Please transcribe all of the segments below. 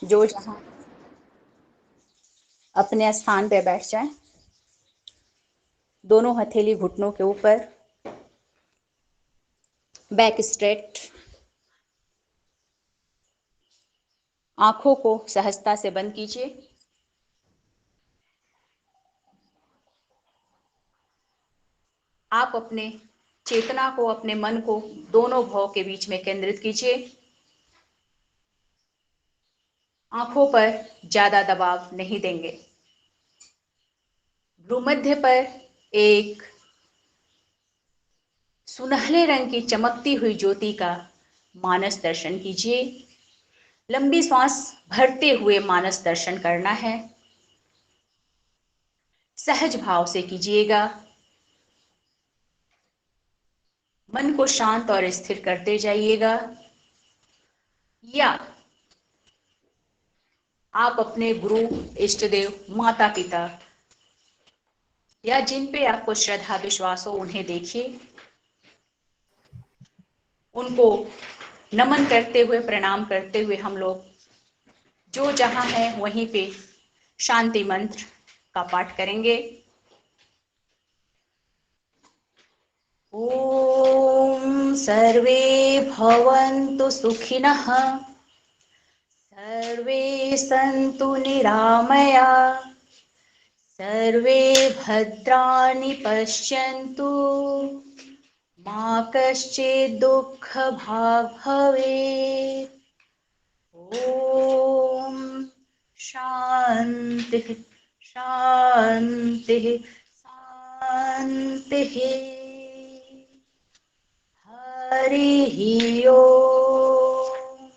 जो जहां अपने स्थान पे बैठ जाएं, दोनों हथेली घुटनों के ऊपर, बैक स्ट्रेट, आंखों को सहजता से बंद कीजिए। आप अपने चेतना को, अपने मन को दोनों भौं के बीच में केंद्रित कीजिए। आंखों पर ज्यादा दबाव नहीं देंगे। भ्रूमध्य पर एक सुनहले रंग की चमकती हुई ज्योति का मानस दर्शन कीजिए। लंबी सांस भरते हुए मानस दर्शन करना है। सहज भाव से कीजिएगा। मन को शांत और स्थिर करते जाइएगा। या आप अपने गुरु, इष्ट देव, माता पिता या जिन पे आपको श्रद्धा विश्वास हो उन्हें देखिए। उनको नमन करते हुए, प्रणाम करते हुए हम लोग जो जहां है वहीं पे शांति मंत्र का पाठ करेंगे। ओम सर्वे भवन्तु सुखिनः, सर्वे सन्तु निरामया, सर्वे भद्राणि पश्यन्तु, मा कश्चित् दुःखभाग् भवेत्। ओम शांति शांति शांति। हरि ओम।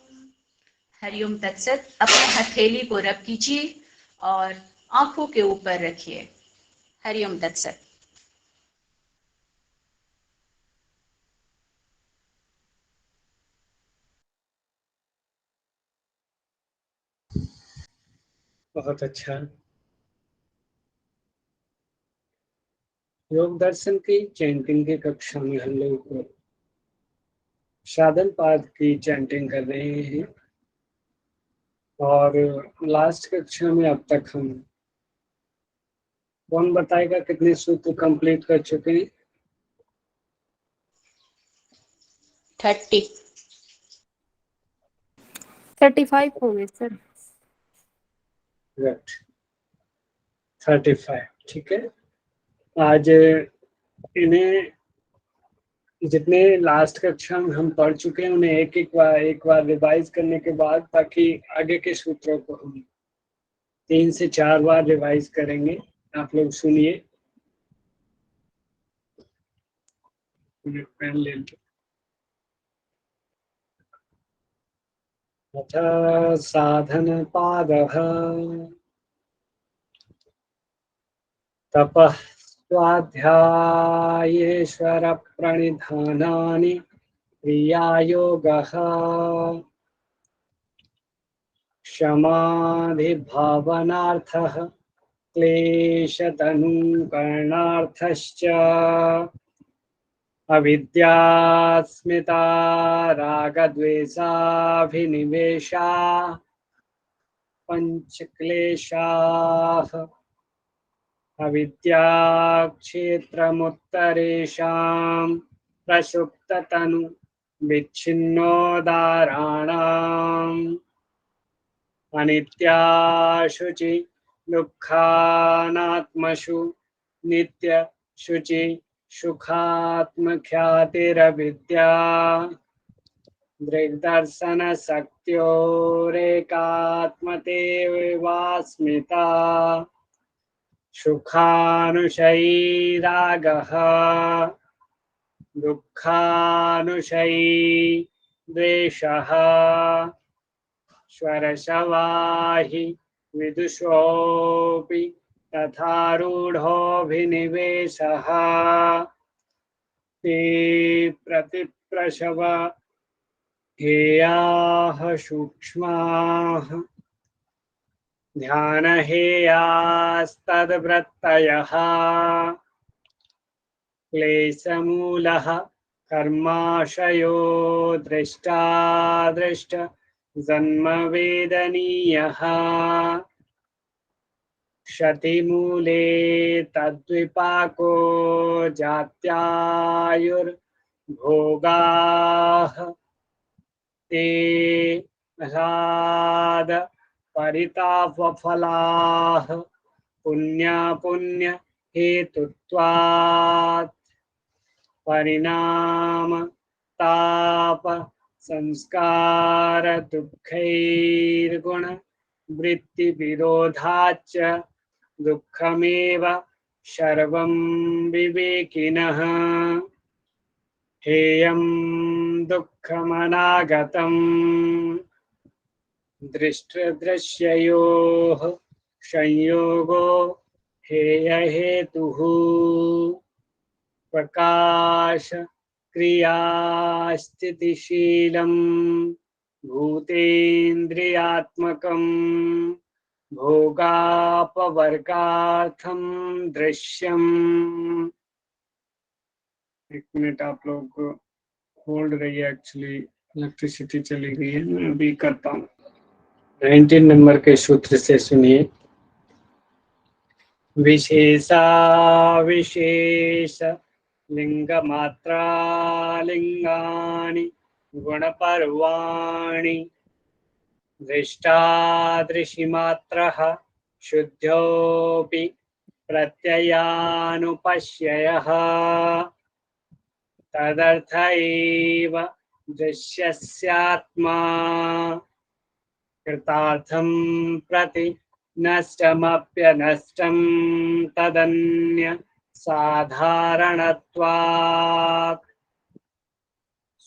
हरिओम तत्सत। अपने हथेली को रब कीजिए और आंखों के ऊपर रखिए। हरिओम तत्सत। बहुत अच्छा। योग दर्शन की चैंटिंग की कक्षा में हम लोग साधन पाद की चैंटिंग कर रहे हैं और लास्ट कक्षा में अब तक हम, कौन बताएगा कितने सूत्र कंप्लीट कर चुके हैं? 30। 35 हो गए सर। गुड। 35। ठीक है। आज इन्हें जितने लास्ट कक्षा में हम पढ़ चुके हैं उन्हें एक बार रिवाइज करने के बाद, ताकि आगे के सूत्रों को हम 3 से 4 बार रिवाइज करेंगे। आप लोग सुनिए। पेन ले लो। अथ साधन पादः तपः स्वाध्यायेश्वर प्रणिधानानि क्रियायोगः क्षमाधिभावनार्थः क्लेशतनुकरणार्थश्च अविद्यास्मिता रागद्वेषाभिनिवेशा पंचक्लेशाः अविद्याक्षेत्रमुत्तरेषां प्रसुप्ततनु विच्छिन्नोदाराणाम् अनित्याशुचि दुःखानात्मषु नित्य शुचि सुखात्मख्यातिरविद्या दृग्दर्शन शक्त्योरेकात्मतेवास्मिता सुखानुशयी रागः दुःखानुशयी द्वेषः स्वरसवाहि विदुषोऽपि तथारूढोऽभिनिवेशः ते प्रतिप्रसव हेयाः सूक्ष्माः ध्यानहेयास्तद्वृत्तयः क्लेशमूलः कर्माशयो दृष्टादृष्ट जन्म वेदनीयः क्षतिमूले तद्विपाको जात्यायुर्भोगाः ते ह्लाद परितापफलाः पुण्य हेतुत्वात् परिणाम ताप संस्कार दुःखैर्गुण वृत्ति विरोधाच्च दुःखमेव सर्वं विवेकिनः हेयं दुःखमनागतम् दृष्टदृश्ययोः संयोगो हेयहेतुः प्रकाश क्रियास्थितिशीलं भूतेन्द्रियात्मकं भोगापवर्गार्थं दृश्यम्। एक मिनट आप लोग होल्ड रहिए, एक्चुअली इलेक्ट्रिसिटी चली गई है, मैं अभी करता हूँ। 19 नंबर के सूत्र से सुनिए। विशेषा विशेष लिंग मात्रा लिंगानि गुणपर्वाणि दृष्टादृशिमात्रः शुद्धोऽपि प्रत्ययानुपश्ययः तदर्थ एव दृश्यस्यात्मा कृतार्थं प्रति नष्टमप्यनष्टं तदन्य साधारणत्वात्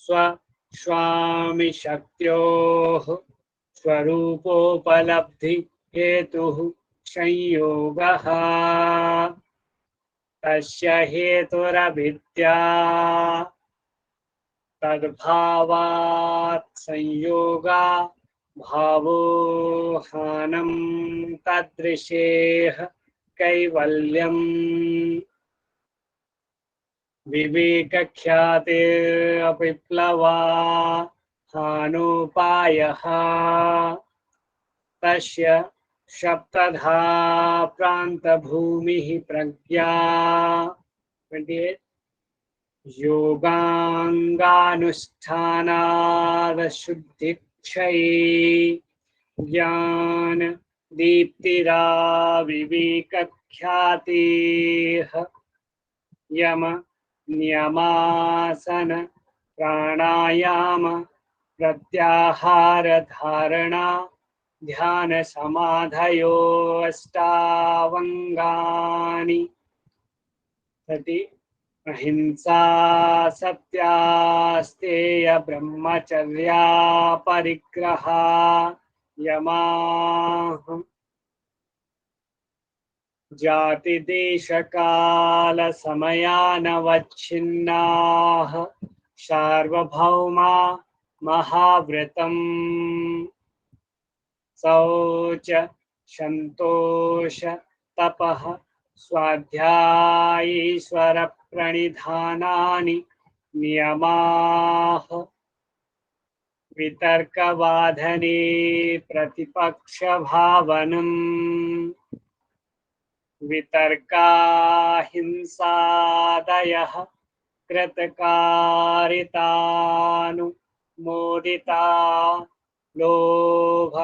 स्वस्वामिशक्त्योः स्वरूपोपलब्धि हेतुः संयोगः तस्य हेतुरविद्या तद्भावात् संयोगा भावो हानं तदृशेः कैवल्यम् विवेकख्यातिरविप्लवा हानोपायः तस्य सप्तधा प्रान्तभूमिः प्रज्ञा 28 योगाङ्गानुष्ठानादशुद्धिक्षये ज्ञान दीप्तिराविवेकख्यातेः यम नियमासन प्राणायाम प्रत्याहार धारणा ध्यान समाधयो अष्टावंगानि सति अहिंसा सत्यास्तेय ब्रह्मचर्या परिग्रहा यमाः जाति देश काल समयानवच्छिन्नाः सार्वभौमा महाव्रतम् शौच संतोष तपः स्वाध्यायीश्वर प्रणिधानानि नियमाः वितर्कवादने प्रतिपक्ष भावनम् वितर्काहिंसादयः कृतकारितानुमोदिता लोभ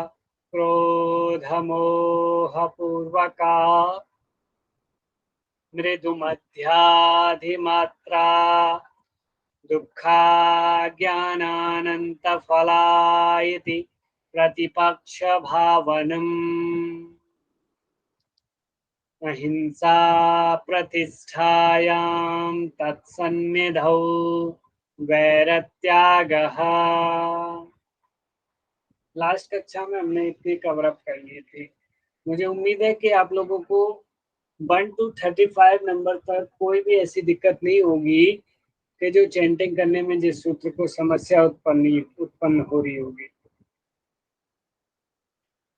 क्रोध मोहपूर्वका मृदुमध्याधिमात्रा दुःखा ज्ञानानन्तफला इति प्रतिपक्ष भावनम् अहिंसा प्रतिष्ठायां तत्सन्निधौ वैरत्यागः। लास्ट कक्षा में हमने इतनी कवर अप कर ली थी। मुझे उम्मीद है कि आप लोगों को 1 to 35 नंबर तक कोई भी ऐसी दिक्कत नहीं होगी कि जो चैंटिंग करने में जिस सूत्र को समस्या उत्पन्न हो रही होगी,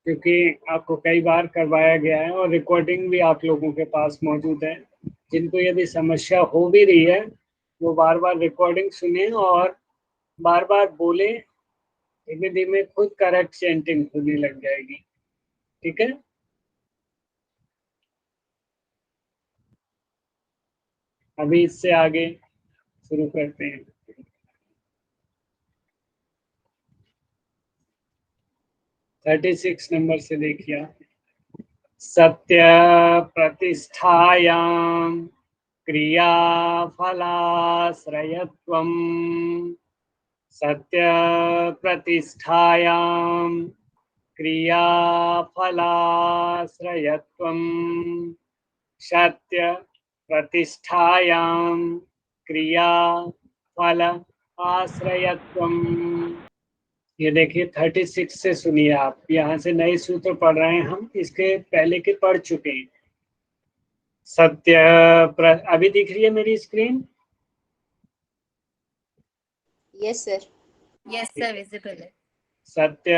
क्योंकि आपको कई बार करवाया गया है और रिकॉर्डिंग भी आप लोगों के पास मौजूद है। जिनको यदि समस्या हो भी रही है वो बार बार रिकॉर्डिंग सुने और बार बार बोले धीमे धीमे खुद करेक्ट चेंटिंग होने लग जाएगी। ठीक है, अभी इससे आगे शुरू करते हैं। थर्टी 36 नंबर से देखिए। सत्य प्रतिष्ठायां क्रियाफलाश्रयत्वम्, सत्य प्रतिष्ठायां क्रियाफलाश्रयत्वम्, सत्य प्रतिष्ठायां क्रियाफल आश्रयत्वम्। ये देखिए 36 से सुनिए आप, यहाँ से नए सूत्र पढ़ रहे हैं हम, इसके पहले के पढ़ चुके हैं। सत्य अभी दिख रही है मेरी screen? Yes sir. Yes sir, visible है। सत्य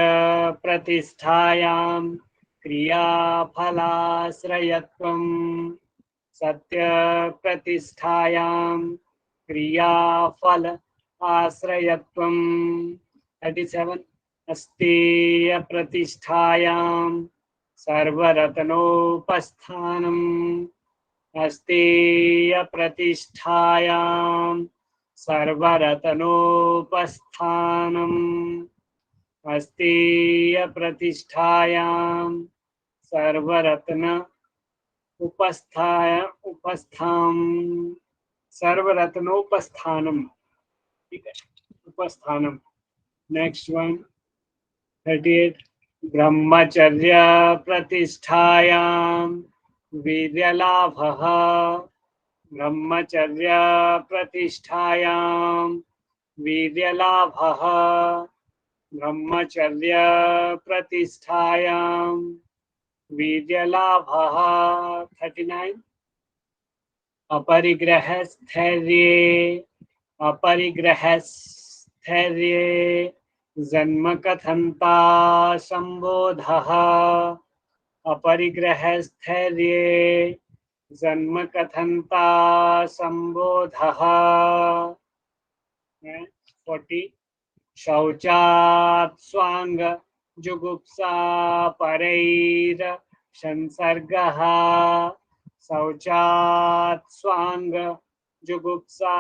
प्रतिष्ठायां क्रियाफलाश्रयत्वम्, सत्य प्रतिष्ठायां क्रियाफल आश्रयत्वम्। 37 अस्तेय प्रतिष्ठायां सर्वरत्नोपस्थानम्, अस्तेय प्रतिष्ठायां सर्वरत्नोपस्थानम्, अस्तेय प्रतिष्ठायां सर्वरत्न उपस्थान सर्वरत्नोपस्थानम। ठीक है, उपस्थानम। नेक्स्ट वन 38 ब्रह्मचर्य प्रतिष्ठायां वीर्यलाभः, ब्रह्मचर्य प्रतिष्ठायां वीर्यलाभः, ब्रह्मचर्य प्रतिष्ठायां वीर्यलाभः। 39 अपरिग्रहस्थैर्ये, अपरिग्रहस्थैर्ये जन्मकथन्ता संबोधः, अपरिग्रहस्थैर्ये जन्मकथन्ता संबोधः। 40 शौचात् स्वांग जुगुप्सा परैर संसर्गः, शौचात् स्वांग जुगुप्सा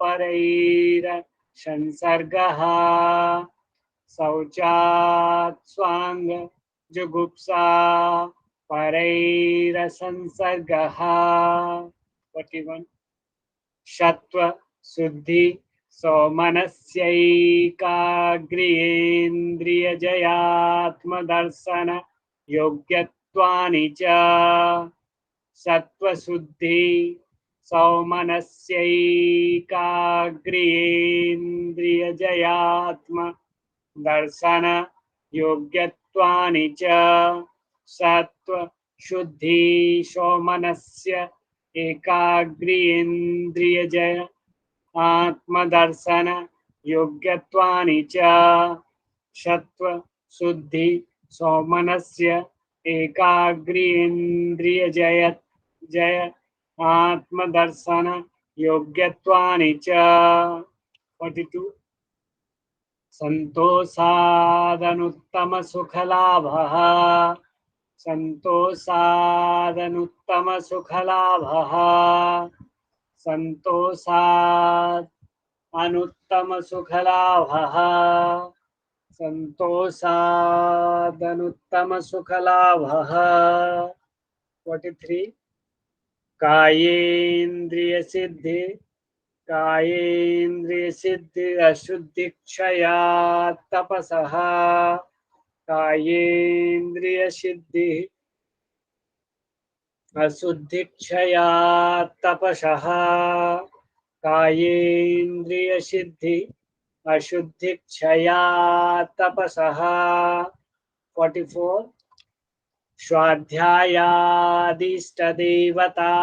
परैर संसर्गः, शौचात् स्वांग जुगुप्सा परैर संसर्गः। 41 सत्व शुद्धि सौमनस्यैकाग्र्येन्द्रियजयात्मदर्शन योग्यत्वानि च, सत्वशुद्धि सौमनस्यैकाग्र्येन्द्रियजयात्मदर्शन योग्यत्वानि च, सत्वशुद्धि सौमनस्य एकाग्र्येन्द्रियजय आत्मदर्शन योग्यत्वानि च, सत्व शुद्धि सौमनस्य एकाग्र्येन्द्रियजय जय आत्मदर्शन योग्यत्वानि च। 42 संतोषादनुत्तम सुखलाभः, संतोषादनुत्तम सुखलाभः, संतोषात् अनुत्तम सुखलाभः, संतोषादनुत्तम सुखलाभः। 43 कायेन्द्रिय सिद्धि, कायेन्द्रिय सिद्धि अशुद्धि क्षया तपसः, कायेन्द्रिय सिद्धि अशुद्धि क्षया तपसः, कायेन्द्रिय सिद्धि अशुद्धि क्षया तपसः। 44 स्वाध्यायादिष्टदेवता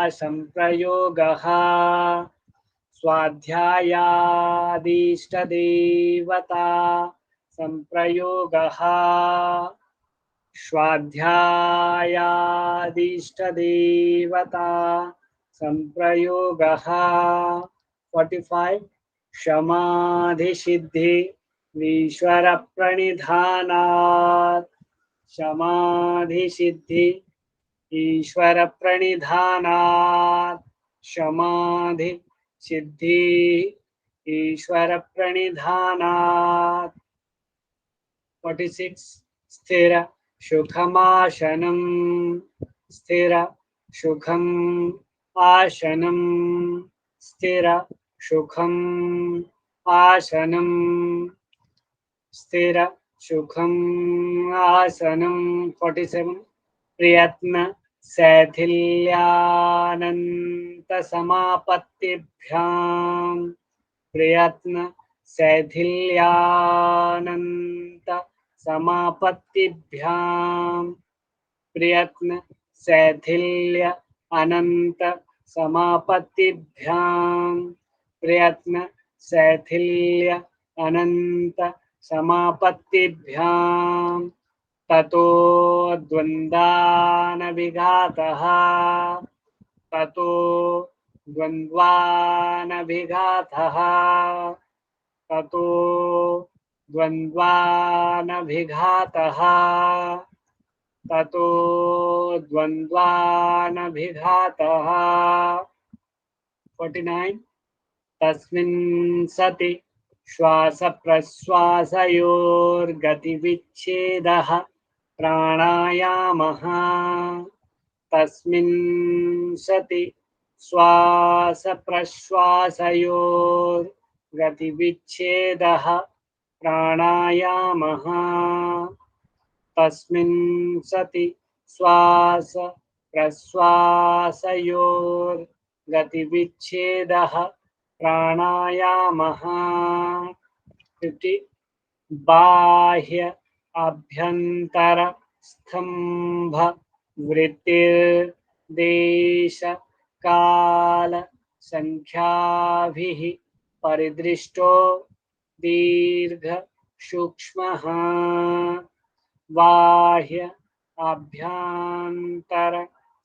संप्रयोगः, स्वाध्यायादिष्टदेवता संप्रयोगः, स्वाध्यायादिष्टदेवता संप्रयोगः। 45 समाधिसिद्धि ईश्वर प्रणिधानात् समाधि सिद्धि ईश्वर प्रणिधानात् समाधि सिद्धि ईश्वर प्रणिधानात् 46 स्थिर सुखमासनं स्थिर सुखम आसनं स्थिर सुखम आसनं स्थिर सुखम आसनं 47 प्रयत्न शैथिल्यानंत समापत्तिभ्यां प्रयत्न शैथिल्यानंत समापत्तिभ्यां प्रयत्न शैथिल्य अनंत समापत्तिभ्यां प्रयत्न शैथिल्य अनंत समापत्तिभ्यां ततो द्वन्द्वानभिघातः ततो द्वन्द्वानभिघातः ततो द्वन्द्वानभिघातः ततो द्वन्द्वानभिघातः 49 तस्मिन् सति श्वास प्रश्वासयोर्गतिविच्छेदः प्राणायामः तस्मिन् सति श्वास प्रश्वासयोर्गतिविच्छेदः प्राणायामः तस्मिन् सति श्वास प्रश्वासयोर्गतिविच्छेदः प्राणायामः 50 बाह्य अभ्यंतर स्तंभ वृत्तिर्देश काल संख्याभिः परिदृष्टो दीर्घ सूक्ष्मः बाह्य अभ्यंतर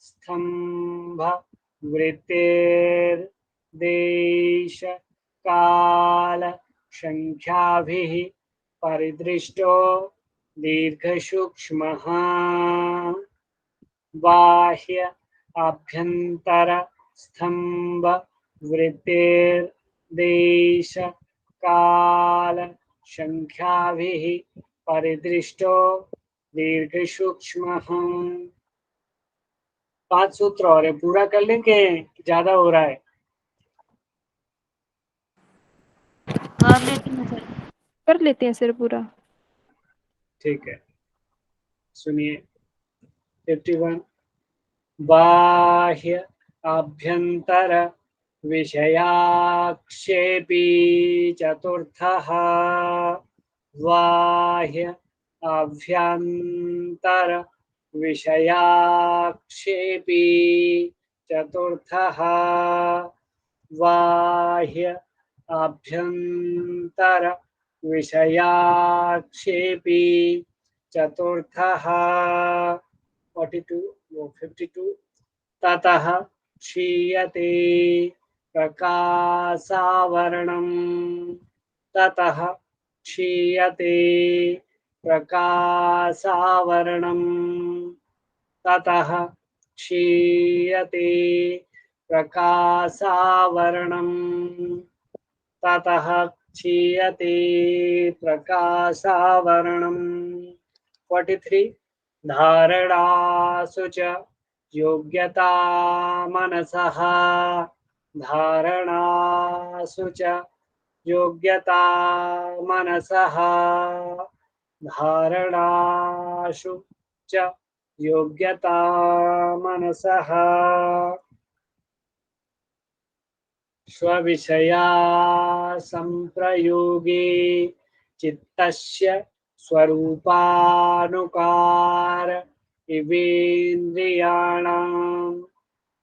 स्तंभ वृत्तिर्देश काल संख्याभिः परिदृष्टो दीर्घसूक्ष्मः बाह्य अभ्यंतर स्तंभ वृत्तिर्देश काल संख्याभिः परिदृष्टो दीर्घसूक्ष्मः 5 सूत्र और है, पूरा कर लेंगे ज्यादा हो रहा है। कर लेते हैं सर पूरा। ठीक है, सुनिए 51 बाह्य आभ्यंतर विषयाक्षेपी चतुर्थः बाह्य आभ्यंतर विषयाक्षेपी चतुर्थः बाह्य आभ्यंतर विषयाक्षेपी चतुर्थः 52 ततः क्षीयते प्रकाशावरणं ततः क्षीयते प्रकाशावरणं ततः क्षीयते प्रकाशावरणं ततः क्षीयते प्रकाशावरणं 43 धारणासु च योग्यता मनसः धारणासु च योग्यता मनसः धारणासु च योग्यता मनसः स्वविषया संप्रयोगे चित्तस्य स्वरूपानुकार इवेन्द्रियाणां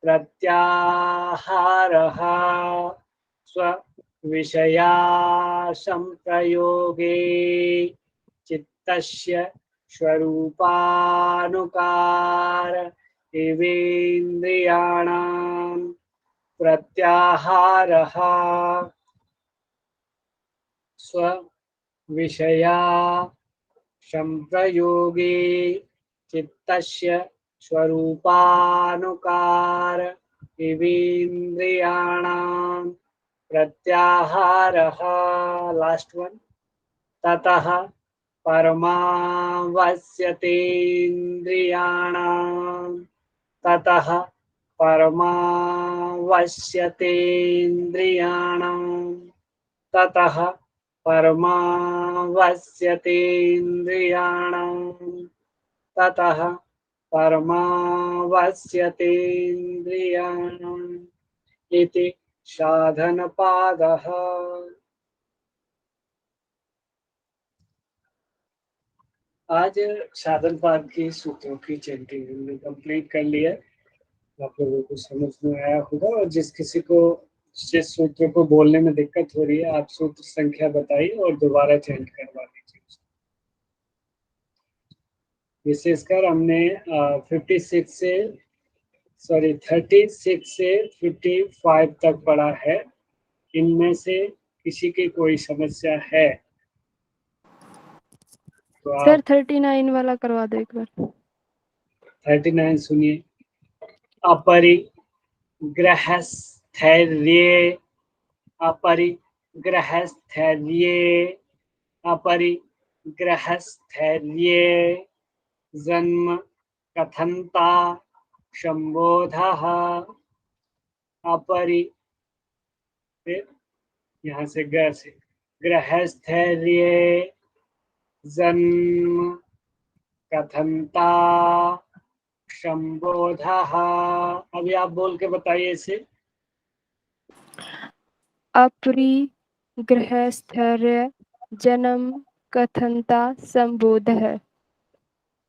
प्रत्याहारः स्वविषया संप्रयोगे चित्तस्य स्वरूपानुकार इवेन्द्रियाणां प्रत्याहारः विषया संप्रयोगे चित्तस्य स्वरूपानुकार इवेन्द्रियाणां प्रत्याहारः लास्ट वन ततः परमावस्यतेन्द्रियाणां ततः परमावस्यतेन्द्रियाणां ततः परमावस्यतेन्द्रियाणां ततः परमावस्यतेन्द्रियाणाम् इति साधनपादः। आज साधनपाद की सूत्रों की चैंटिंग हमने कंप्लीट कर लिया। आप लोगों को समझ में आया होगा और जिस किसी को जिस सूत्र को बोलने में दिक्कत हो रही है आप सूत्र संख्या बताइए और दोबारा चैंट करवा दीजिए। विशेषकर हमने 36 से 55 तक पढ़ा है। इनमें से किसी की कोई समस्या है तो सर 39 वाला करवा दो एक बार। 39 सुनिए। अपरिग्रहस्थैर्ये अपरिग्रहस्थैर्ये अपरिग्रहस्थैर्ये जन्म कथन्ता संबोधः अपरि यहाँ से ग से ग्रहस्थैर्ये जन्म कथन्ता संबोधः। अभी आप बोल के बताइए इसे। अपरिग्रहस्थैर्य जन्म कथनता संबोधः।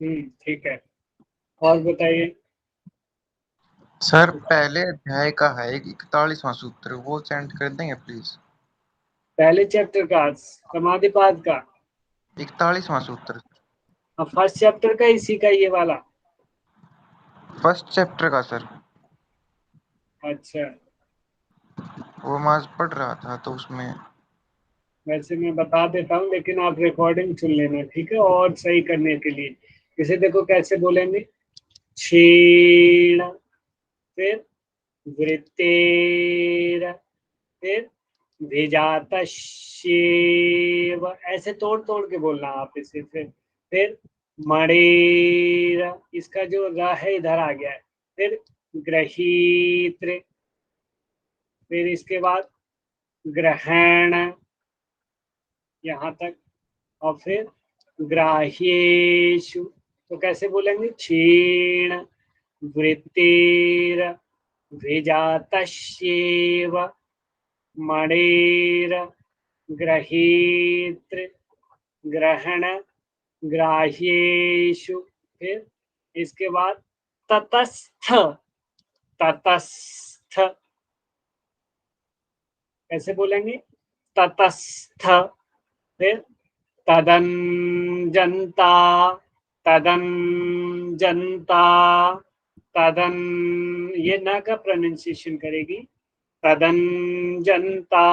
ठीक है और बताइए। सर पहले अध्याय का है 41वां सूत्र, वो चैंट कर देंगे प्लीज। पहले चैप्टर का समाधिपाद का 41वां सूत्र फर्स्ट चैप्टर का इसी का ये वाला फर्स्ट चैप्टर का सर। अच्छा वो मैं आज पढ़ रहा था तो उसमें वैसे मैं बता देता हूँ लेकिन आप रिकॉर्डिंग सुन लेना ठीक है और सही करने के लिए। इसे देखो कैसे बोलेंगे। क्षीण फिर वृत्तेर फिर भिजातश्येव ऐसे तोड़ तोड़ के बोलना आप इसे। फिर मणेर इसका जो र है इधर आ गया है। फिर ग्रहीत्र फिर इसके बाद ग्रहण यहाँ तक और फिर ग्राह्येषु। तो कैसे बोलेंगे। क्षीण वृत्तिर विजातश्येव मणेर ग्रहीत्र ग्रहण ग्राह्येषु। फिर इसके बाद ततस्थ ततस्थ कैसे बोलेंगे। ततस्थ फिर तदंजनता तदंजनता तदन ये न का प्रोनाउंसिएशन करेगी। तदंजनता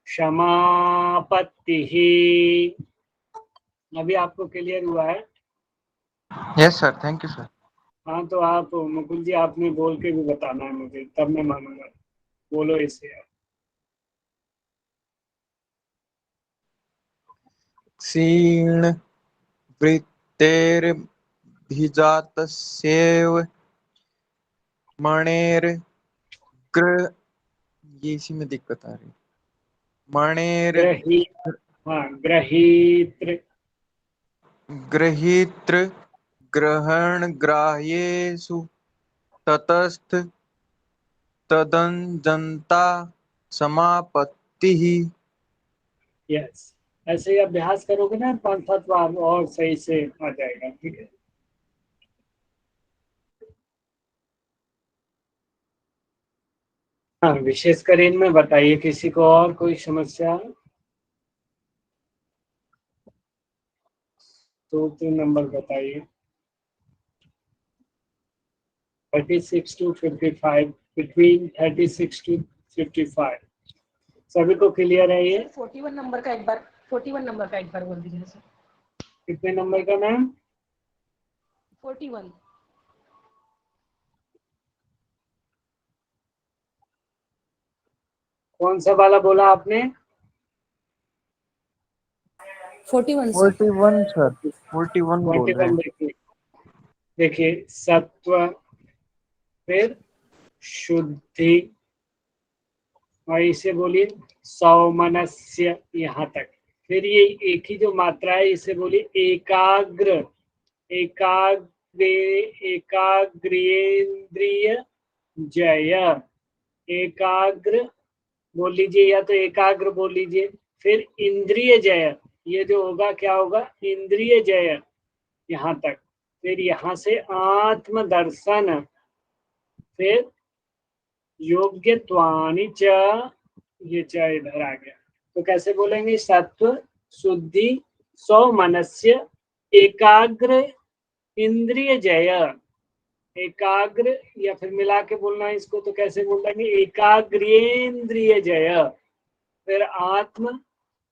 क्षमापत्ति ही। अभी आपको क्लियर हुआ है। Yes sir, thank you sir. हाँ तो आप मुकुल जी आपने बोल के भी बताना है मुझे तब मैं मानूंगा। बोलो इसे आप। क्षीण वृत्तेर्भिजातस्येव मणेर ये इसी में दिक्कत आ रही। मणेर ग्रहीत्र गृहीत्र ग्रहण ग्राह्येषु ततस्थ तदंजनता समापत्ति। यस ऐसे ही अभ्यास करोगे ना 5-7 बार और सही से आ जाएगा। ठीक है। हाँ विशेषकर इनमें बताइए किसी को और कोई समस्या। सूत्र नंबर बताइए। 36 to 55 बिटवीन 36 to 55 सभी को क्लियर है ये। 41 नंबर का एक बार 41 नंबर का एक बार बोल दीजिए सर। कितने नंबर का मैम? 41। कौन सा वाला बोला आपने? 41 सर। 41 सर, 41 बोल रहे 41 हैं। देखिए, देखिए सत्व, फिर शुद्धि, और इसे बोलिए सौमनस्य, यहाँ तक। फिर ये एक ही जो मात्रा है इसे बोलिए एकाग्र, एकाग्रे, एकाग्रेन्द्रिय जय, एकाग्र बोल लीजिए, या तो एकाग्र बोल लीजिए। फिर इंद्रिय जय, ये जो होगा क्या होगा? इंद्रिय जय, यहाँ तक। फिर यहाँ से आत्म दर्शन, फिर योग्यत्वानि च, ये च इधर आ गया। तो कैसे बोलेंगे? सत्व, शुद्धि, सौमनस्य, एकाग्र, इंद्रिय जय, एकाग्र, या फिर मिला के बोलना है इसको, तो कैसे बोलेंगे? एकाग्रेन्द्रिय जय, फिर आत्म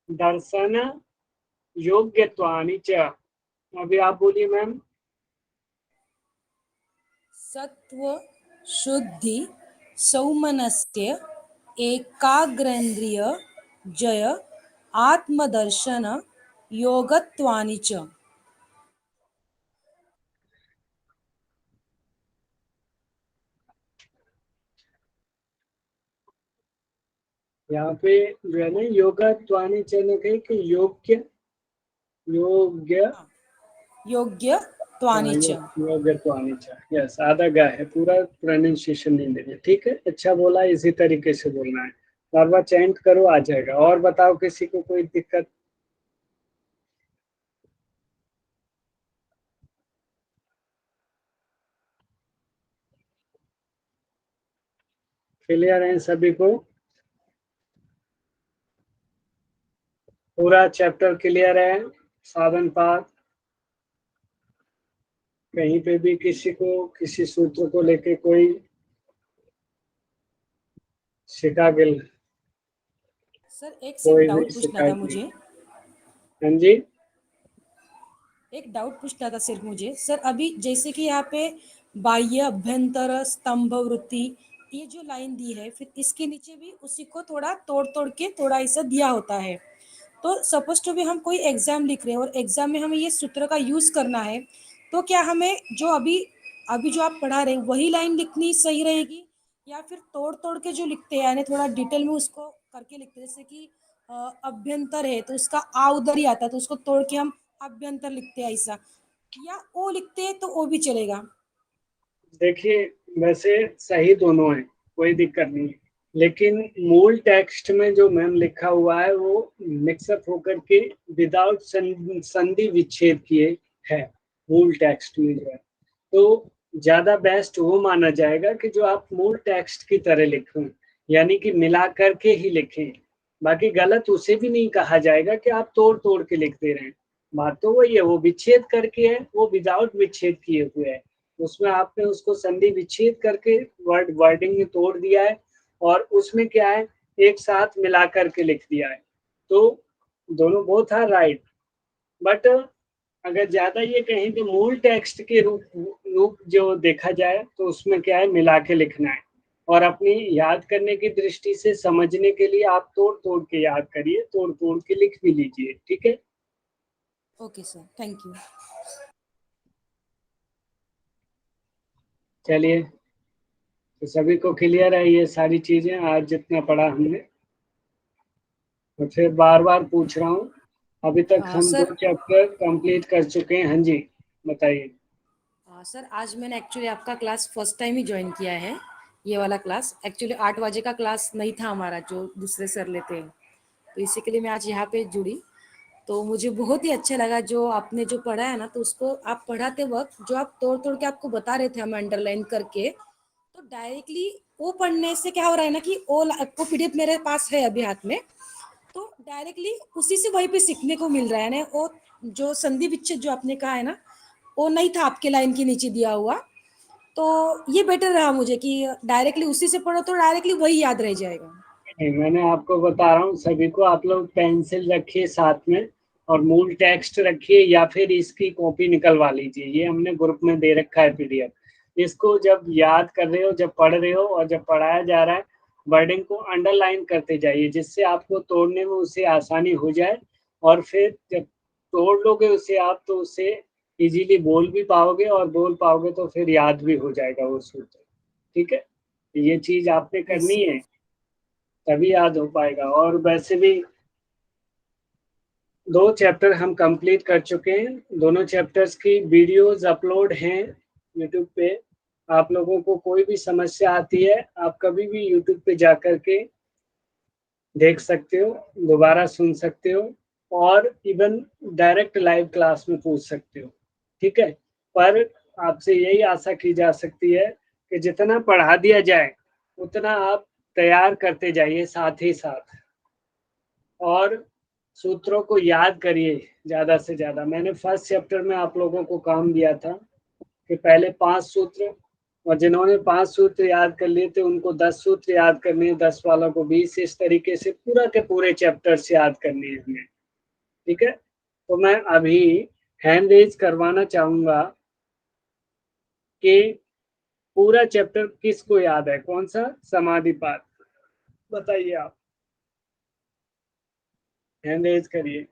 दर्शन, योग्यत्वानि च। अभी आप बोलिए मैम। सत्व, शुद्धि, सौमनस्य, एकाग्रेन्द्रिय जय, आत्मदर्शन, योगत्वानि च। यहाँ पे जो है ना योगत्वानि च ने कही कि योग्य, योग्य, योग्यत्वानि च। योग्यत्वानि च, यस, आधा गा है, पूरा प्रोनाउंसिएशन नहीं देंगे, ठीक है? अच्छा बोला, इसी तरीके से बोलना है, बार बार चैंट करो, आ जाएगा। और बताओ किसी को कोई दिक्कत? क्लियर है सभी को? पूरा चैप्टर क्लियर है? साधन पाठ, कहीं पे भी किसी को किसी सूत्र को लेके कोई शिकागिल, सर एक कोई डाउट भी पूछना था शिकायत मुझे। नहीं। हाँ जी, एक डाउट पूछना था सिर्फ मुझे सर, अभी जैसे कि यहाँ पे बाह्य, अभ्यंतर, स्तंभ, वृत्ति, ये जो लाइन दी है, फिर इसके नीचे भी उसी को थोड़ा तोड़ तोड़ के थोड़ा ऐसा दिया होता है। तो सपोज टू भी हम कोई एग्जाम लिख रहे हैं और एग्जाम में हमें ये सूत्र का यूज करना है, तो क्या हमें जो अभी अभी जो आप पढ़ा रहे हैं वही लाइन लिखनी सही रहेगी, या फिर तोड़ तोड़ के जो लिखते हैं यानी थोड़ा डिटेल में उसको करके लिखते हैं? जैसे कि अभ्यंतर है तो उसका आ उधर ही आता है, तो उसको तोड़ के हम अभ्यंतर लिखते हैं ऐसा, या ओ लिखते हैं तो ओ भी चलेगा? देखिए वैसे सही दोनों है, कोई दिक्कत नहीं है, लेकिन मूल टेक्स्ट में जो मैम लिखा हुआ है वो मिक्सअप होकर के विदाउट संधि विच्छेद किए है मूल टेक्स्ट में जो है। तो ज्यादा बेस्ट वो माना जाएगा कि जो आप मूल टेक्स्ट की तरह लिखें, यानी कि मिला करके ही लिखें। बाकी गलत उसे भी नहीं कहा जाएगा कि आप तोड़ तोड़ के लिख दे रहे हैं। बात तो वही है, वो विच्छेद करके है, वो विदाउट विच्छेद किए हुए है, उसमें आपने उसको संधि विच्छेद करके वर्डिंग में तोड़ दिया है, और उसमें क्या है, एक साथ मिला करके लिख दिया है। तो दोनों बोथ आर राइट, बट अगर ज्यादा ये कहें कि मूल टेक्स्ट के रूप जो देखा जाए तो उसमें क्या है, मिला के लिखना है। और अपनी याद करने की दृष्टि से समझने के लिए आप तोड़ तोड़ के याद करिए, तोड़ तोड़ के लिख भी लीजिए, ठीक है? Okay sir, thank you. चलिए, तो सभी को क्लियर है ये सारी चीजें आज जितना पढ़ा हमने? तो फिर बार बार पूछ रहा हूँ, अभी तक हम सर 2 चैप्टर कंप्लीट कर चुके हैं। हाँ जी, बताइए। सर आज मैंने एक्चुअली आपका क्लास फर्स्ट टाइम ही ज्वाइन किया है, ये वाला क्लास। एक्चुअली 8 बजे का क्लास नहीं था हमारा जो दूसरे सर लेते हैं, तो इसी के लिए मैं आज यहाँ पे जुड़ी। तो मुझे बहुत ही अच्छा लगा जो आपने जो पढ़ा है ना, तो उसको आप पढ़ाते वक्त जो आप तोड़ तोड़ के आपको बता रहे थे हमें अंडरलाइन करके, तो डायरेक्टली वो पढ़ने से क्या हो रहा है ना कि वो पीडीएफ मेरे पास है अभी हाथ में, तो डायरेक्टली उसी से वहीं पे सीखने को मिल रहा है ना। वो जो संधि विच्छेद जो आपने कहा है ना, वो नहीं था आपके लाइन के नीचे दिया हुआ, तो ये बेटर रहा मुझे कि डायरेक्टली उसी से पढ़ो तो डायरेक्टली वही याद रह जाएगा। मैंने आपको बता रहा हूँ सभी को, आप लोग पेंसिल रखिए साथ में और मूल टेक्स्ट रखिए या फिर इसकी कॉपी निकलवा लीजिए। ये हमने ग्रुप में दे रखा है पीडीएफ। इसको जब याद कर रहे हो, जब पढ़ रहे हो और जब पढ़ाया जा रहा है, वर्डिंग को अंडरलाइन करते जाइए जिससे आपको तोड़ने में उसे आसानी हो जाए। और फिर जब तोड़ लोगे उसे आप तो उसे इजीली बोल भी पाओगे, और बोल पाओगे तो फिर याद भी हो जाएगा वो सूत्र। ठीक है, ये चीज आपने करनी है तभी याद हो पाएगा। और वैसे भी 2 चैप्टर हम कंप्लीट कर चुके हैं। दोनों चैप्टर्स की वीडियोस अपलोड हैं यूट्यूब पे। आप लोगों को कोई भी समस्या आती है आप कभी भी यूट्यूब पे जा कर के देख सकते हो, दोबारा सुन सकते हो, और इवन डायरेक्ट लाइव क्लास में पूछ सकते हो। ठीक है, पर आपसे यही आशा की जा सकती है कि जितना पढ़ा दिया जाए उतना आप तैयार करते जाइए साथ ही साथ, और सूत्रों को याद करिए ज़्यादा से ज़्यादा। मैंने फर्स्ट चैप्टर में आप लोगों को काम दिया था कि पहले 5 सूत्र, और जिन्होंने 5 सूत्र याद कर लिए थे उनको 10 सूत्र याद करने हैं, 10 वालों को 20, इस तरीके से पूरा के पूरे चैप्टर्स याद करने हैं हमें। ठीक है, तो मैं अभी हैंड रेज करवाना चाहूँगा कि पूरा चैप्टर किसको याद है, कौन सा? समाधिपात। बताइए आप, हैंड रेज करिए।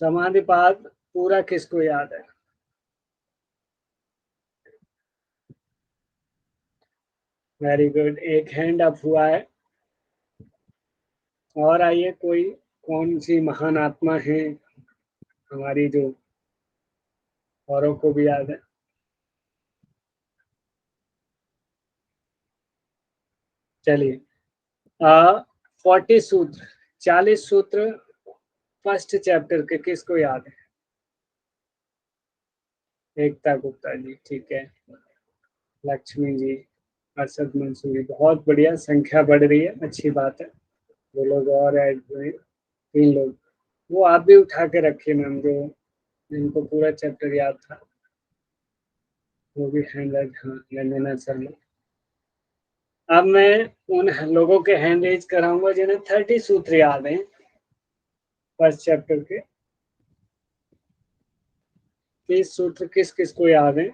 समाधिपात पूरा किसको याद है? वेरी गुड, एक हैंड अप हुआ है। और आइए, कोई कौन सी महान आत्मा है हमारी जो औरों को भी याद है? चलिए, 40 सूत्र, 40 सूत्र फर्स्ट चैप्टर के किसको याद है? एकता गुप्ता जी, ठीक है। लक्ष्मी जी, अरशद मंसूरी, बहुत बढ़िया, संख्या बढ़ रही है, अच्छी बात है। 2 लोग और ऐड हुए, 3 लोग। वो आप भी उठा के रखिए मैम, जो जिनको पूरा चैप्टर याद था वो भी हैंड रेज। हाँ, लेना सर। अब मैं उन लोगों के हैंड रेज कराऊंगा जिन्हें 30 सूत्र याद हैं फर्स्ट चैप्टर के। 30 सूत्र किस किस को याद है?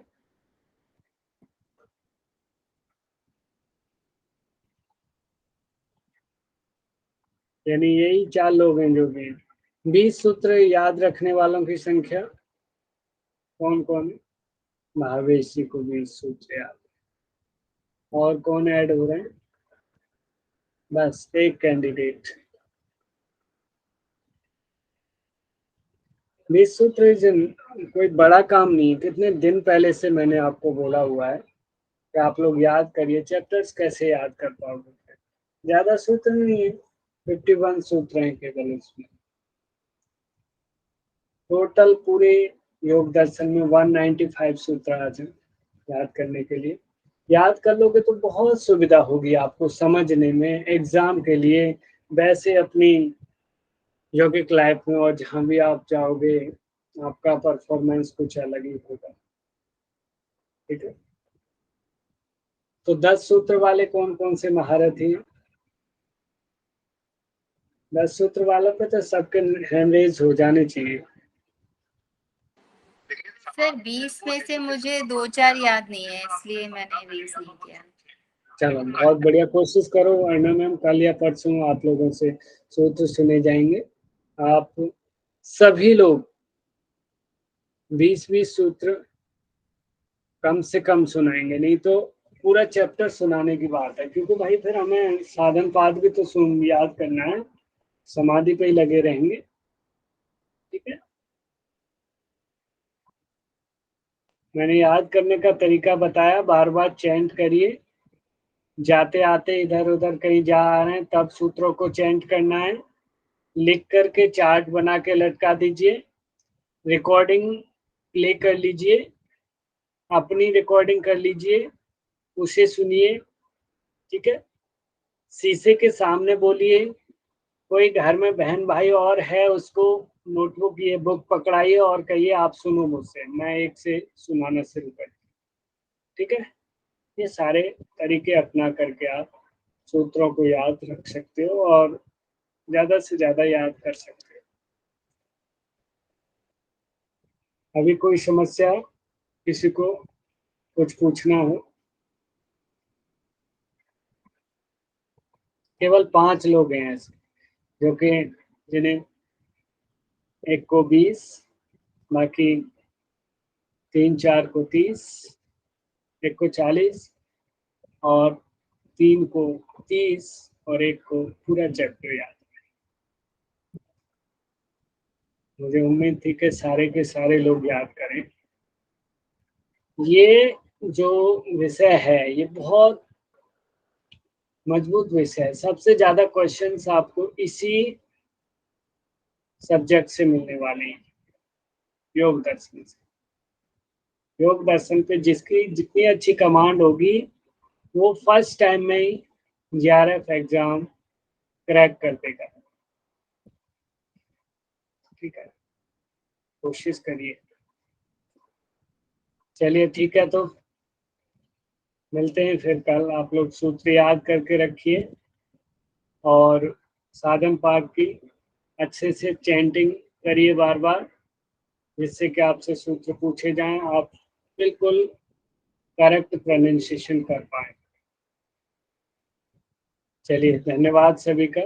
यानी यही 4 लोग हैं जो भी 20 सूत्र याद रखने वालों की संख्या कौन कौन है? महावेश जी को 20 सूत्र याद। और कौन ऐड हो रहे हैं? बस एक कैंडिडेट। 20 सूत्र कोई बड़ा काम नहीं है। कितने दिन पहले से मैंने आपको बोला हुआ है कि आप लोग याद करिए। चैप्टर्स कैसे याद कर पाओगे? ज्यादा सूत्र नहीं है, 51 सूत्र हैं केवल इसमें। टोटल पूरे योग दर्शन में 195 सूत्र आज हैं याद करने के लिए। याद कर लोगे तो बहुत सुविधा होगी आपको समझने में एग्जाम के लिए, वैसे अपनी यौगिक लाइफ में, और जहाँ भी आप जाओगे आपका परफॉर्मेंस कुछ अलग ही होगा। ठीक है, तो 10 सूत्र वाले कौन कौन से महारथी हैं? 10 सूत्र वालों पे तो सबके हैंड रेज हो जाने चाहिए। सर 20 में से मुझे 2-4 याद नहीं है, इसलिए मैंने रेज नहीं किया। चलो, बहुत बढ़िया, कोशिश करो, वरना मैम कल या परसों आप लोगों से सूत्र सुने जाएंगे। आप सभी लोग 20-20 सूत्र कम से कम सुनाएंगे, नहीं तो पूरा चैप्टर सुनाने की बात है, क्योंकि भाई फिर हमें साधन पाठ भी तो सुन याद करना है, समाधि पे ही लगे रहेंगे। ठीक है, मैंने याद करने का तरीका बताया, बार बार चैंट करिए। जाते आते इधर उधर कहीं जा आ रहे हैं तब सूत्रों को चैंट करना है। लिख करके चार्ट बना के लटका दीजिए। रिकॉर्डिंग प्ले कर लीजिए, अपनी रिकॉर्डिंग कर लीजिए, उसे सुनिए। ठीक है, शीशे के सामने बोलिए। कोई घर में बहन भाई और है उसको नोटबुक ये बुक पकड़ाइए और कहिए आप सुनो मुझसे, मैं एक से सुनाना शुरू कर। ठीक है, ये सारे तरीके अपना करके आप सूत्रों को याद रख सकते हो और ज़्यादा से ज़्यादा याद कर सकते हो। अभी कोई समस्या, किसी को कुछ पूछना हो? केवल 5 लोग हैं ऐसे जो कि जिन्हें एक को 20, बाकी 3-4 को 30, एक को 40 और 3 को 30 और एक को पूरा चैप्टर याद है। मुझे उम्मीद थी कि सारे के सारे लोग याद करें। ये जो विषय है ये बहुत मजबूत विषय है। सबसे ज्यादा क्वेश्चंस आपको इसी सब्जेक्ट से मिलने वाले हैं, योग दर्शन से। योग दर्शन पे जिसकी जितनी अच्छी कमांड होगी वो फर्स्ट टाइम में ही JRF एग्जाम क्रैक कर देगा। ठीक है, कोशिश करिए। चलिए ठीक है, तो मिलते हैं फिर कल। आप लोग सूत्र याद करके रखिए और साधन पाठ की अच्छे से चैंटिंग करिए बार बार, जिससे कि आपसे सूत्र पूछे जाएं, आप बिल्कुल करेक्ट प्रोनाउंसिएशन कर पाए। चलिए, धन्यवाद सभी का।